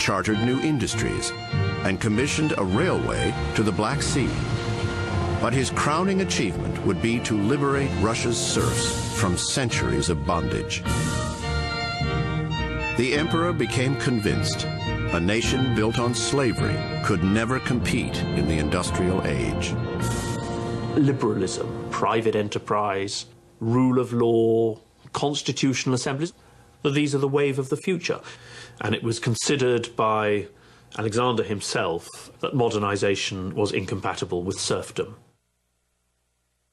chartered new industries, and commissioned a railway to the Black Sea. But his crowning achievement would be to liberate Russia's serfs from centuries of bondage. The emperor became convinced a nation built on slavery could never compete in the industrial age. Liberalism, private enterprise, rule of law, constitutional assemblies, these are the wave of the future. And it was considered by Alexander himself that modernization was incompatible with serfdom.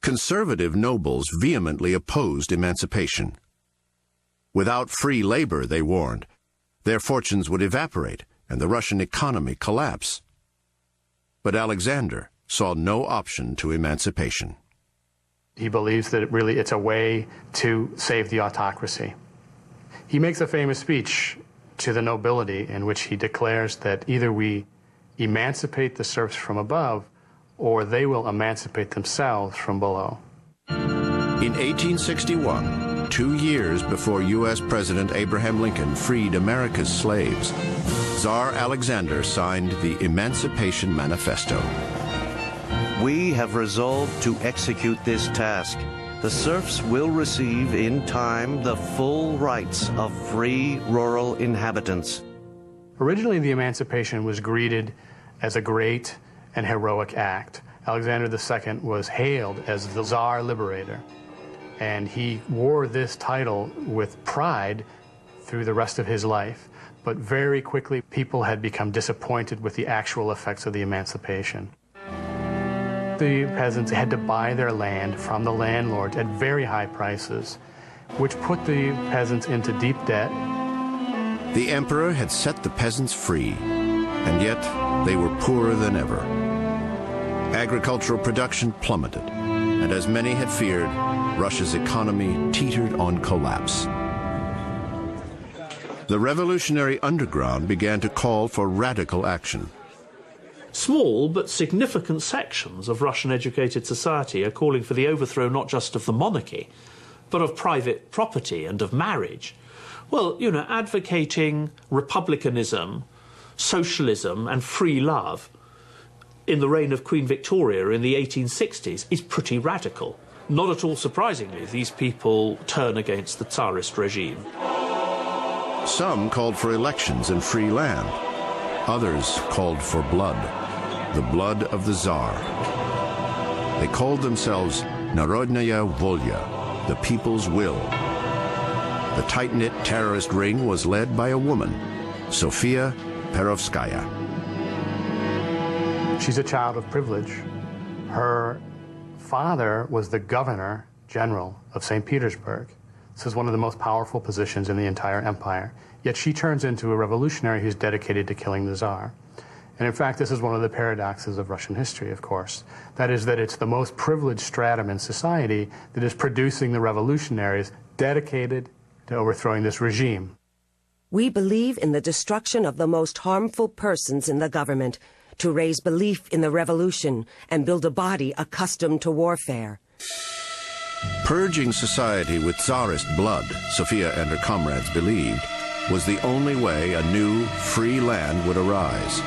Conservative nobles vehemently opposed emancipation. Without free labor, they warned, their fortunes would evaporate and the Russian economy collapse. But Alexander saw no option to emancipation. He believes that it's a way to save the autocracy. He makes a famous speech to the nobility in which he declares that either we emancipate the serfs from above or they will emancipate themselves from below. In 1861, 2 years before U.S. President Abraham Lincoln freed America's slaves, Tsar Alexander signed the Emancipation Manifesto. We have resolved to execute this task. The serfs will receive in time the full rights of free rural inhabitants. Originally, the emancipation was greeted as a great and heroic act. Alexander II was hailed as the Tsar Liberator, and he wore this title with pride through the rest of his life. But very quickly, people had become disappointed with the actual effects of the emancipation. The peasants had to buy their land from the landlords at very high prices, which put the peasants into deep debt. The emperor had set the peasants free, and yet they were poorer than ever. Agricultural production plummeted, and as many had feared, Russia's economy teetered on collapse. The revolutionary underground began to call for radical action. Small but significant sections of Russian-educated society are calling for the overthrow not just of the monarchy, but of private property and of marriage. Well, you know, advocating republicanism, socialism and free love in the reign of Queen Victoria in the 1860s is pretty radical. Not at all surprisingly, these people turn against the Tsarist regime. Some called for elections and free land. Others called for blood, the blood of the Tsar. They called themselves Narodnaya Volya, the people's will. The tight-knit terrorist ring was led by a woman, Sofia Perovskaya. She's a child of privilege. Her father was the governor general of St. Petersburg. This is one of the most powerful positions in the entire empire. Yet she turns into a revolutionary who's dedicated to killing the Tsar. And in fact, this is one of the paradoxes of Russian history, of course. That is that it's the most privileged stratum in society that is producing the revolutionaries dedicated to overthrowing this regime. We believe in the destruction of the most harmful persons in the government to raise belief in the revolution and build a body accustomed to warfare. Purging society with Tsarist blood, Sophia and her comrades believed, was the only way a new, free land would arise.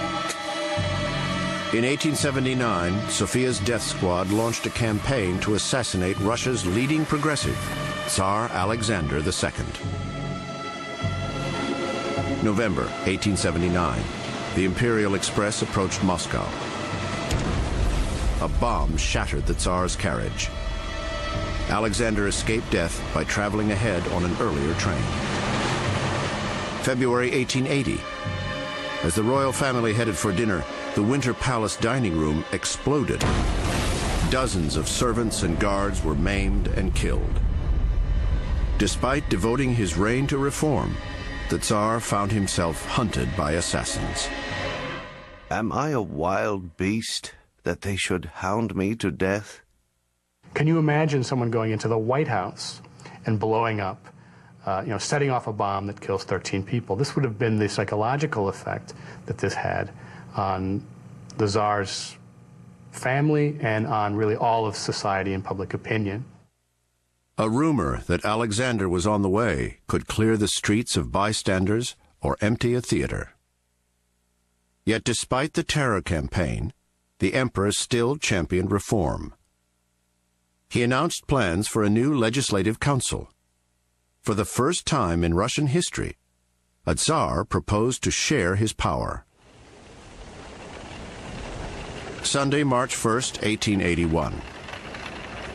In 1879, Sophia's death squad launched a campaign to assassinate Russia's leading progressive, Tsar Alexander II. November 1879, the Imperial Express approached Moscow. A bomb shattered the Tsar's carriage. Alexander escaped death by traveling ahead on an earlier train. February 1880. As the royal family headed for dinner, the Winter Palace dining room exploded. Dozens of servants and guards were maimed and killed. Despite devoting his reign to reform, the Tsar found himself hunted by assassins. Am I a wild beast that they should hound me to death? Can you imagine someone going into the White House and blowing up, setting off a bomb that kills 13 people? This would have been the psychological effect that this had on the Tsar's family and on really all of society and public opinion. A rumor that Alexander was on the way could clear the streets of bystanders or empty a theater. Yet despite the terror campaign, the emperor still championed reform. He announced plans for a new legislative council. For the first time in Russian history, a Tsar proposed to share his power. Sunday, March 1st, 1881.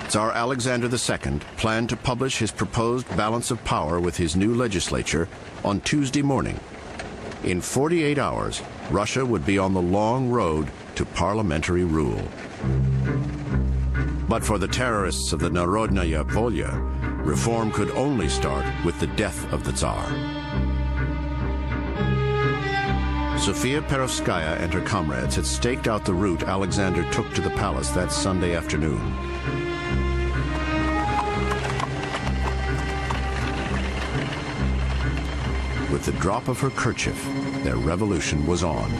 Tsar Alexander II planned to publish his proposed balance of power with his new legislature on Tuesday morning. In 48 hours, Russia would be on the long road to parliamentary rule. But for the terrorists of the Narodnaya Volya, reform could only start with the death of the Tsar. Sofia Perovskaya and her comrades had staked out the route Alexander took to the palace that Sunday afternoon. With the drop of her kerchief, their revolution was on.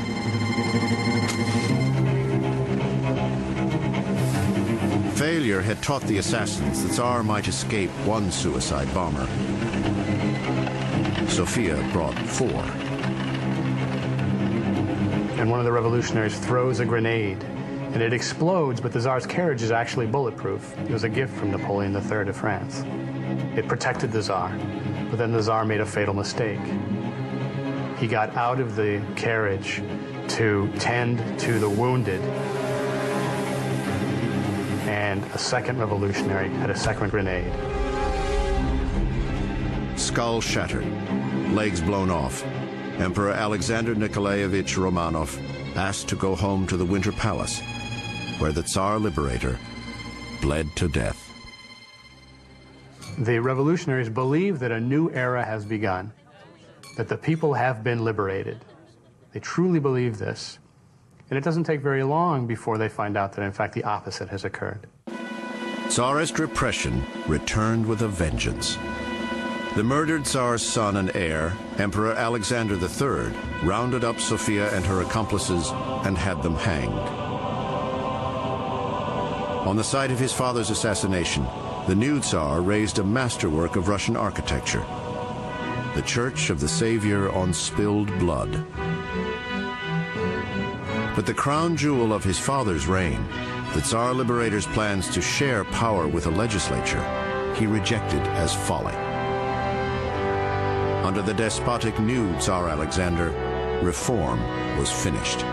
Failure had taught the assassins the Tsar might escape one suicide bomber. Sofia brought 4. And one of the revolutionaries throws a grenade, and it explodes, but the Tsar's carriage is actually bulletproof. It was a gift from Napoleon III of France. It protected the Tsar, but then the Tsar made a fatal mistake. He got out of the carriage to tend to the wounded, and a second revolutionary had a second grenade. Skull shattered, legs blown off, Emperor Alexander Nikolaevich Romanov asked to go home to the Winter Palace, where the Tsar Liberator bled to death. The revolutionaries believe that a new era has begun, that the people have been liberated. They truly believe this. And it doesn't take very long before they find out that, in fact, the opposite has occurred. Tsarist repression returned with a vengeance. The murdered Tsar's son and heir, Emperor Alexander III, rounded up Sofia and her accomplices and had them hanged. On the site of his father's assassination, the new Tsar raised a masterwork of Russian architecture, the Church of the Savior on Spilled Blood. But the crown jewel of his father's reign, the Tsar Liberator's plans to share power with a legislature, he rejected as folly. Under the despotic new Tsar Alexander, reform was finished.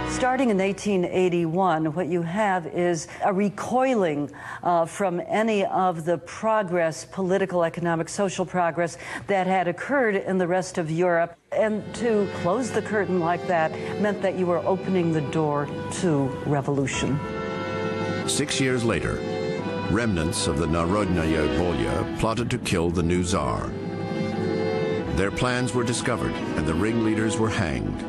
Starting in 1881, what you have is a recoiling from any of the progress, political, economic, social progress that had occurred in the rest of Europe. And to close the curtain like that meant that you were opening the door to revolution. 6 years later, remnants of the Narodnaya Volya plotted to kill the new Tsar. Their plans were discovered, and the ringleaders were hanged.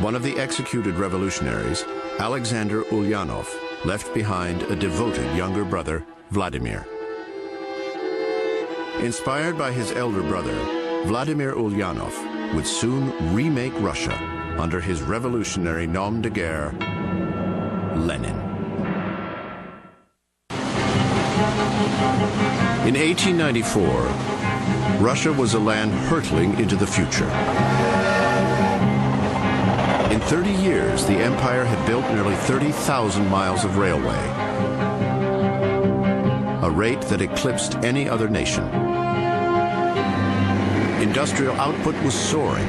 One of the executed revolutionaries, Alexander Ulyanov, left behind a devoted younger brother, Vladimir. Inspired by his elder brother, Vladimir Ulyanov would soon remake Russia under his revolutionary nom de guerre, Lenin. In 1894, Russia was a land hurtling into the future. In 30 years, the empire had built nearly 30,000 miles of railway, a rate that eclipsed any other nation. Industrial output was soaring.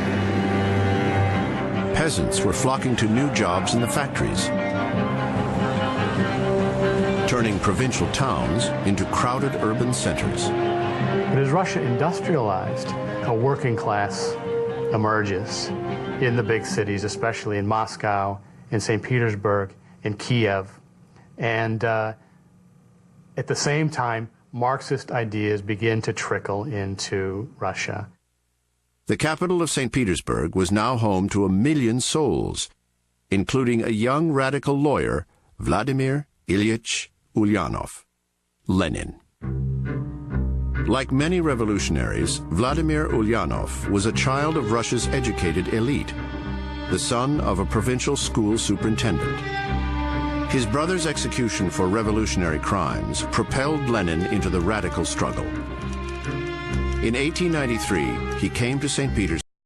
Peasants were flocking to new jobs in the factories, turning provincial towns into crowded urban centers. But as Russia industrialized, a working class emerges in the big cities, especially in Moscow, in St. Petersburg, in Kiev. And at the same time, Marxist ideas begin to trickle into Russia. The capital of St. Petersburg was now home to 1 million souls, including a young radical lawyer, Vladimir Ilyich Ulyanov, Lenin. Like many revolutionaries, Vladimir Ulyanov was a child of Russia's educated elite, the son of a provincial school superintendent. His brother's execution for revolutionary crimes propelled Lenin into the radical struggle. In 1893, he came to St. Petersburg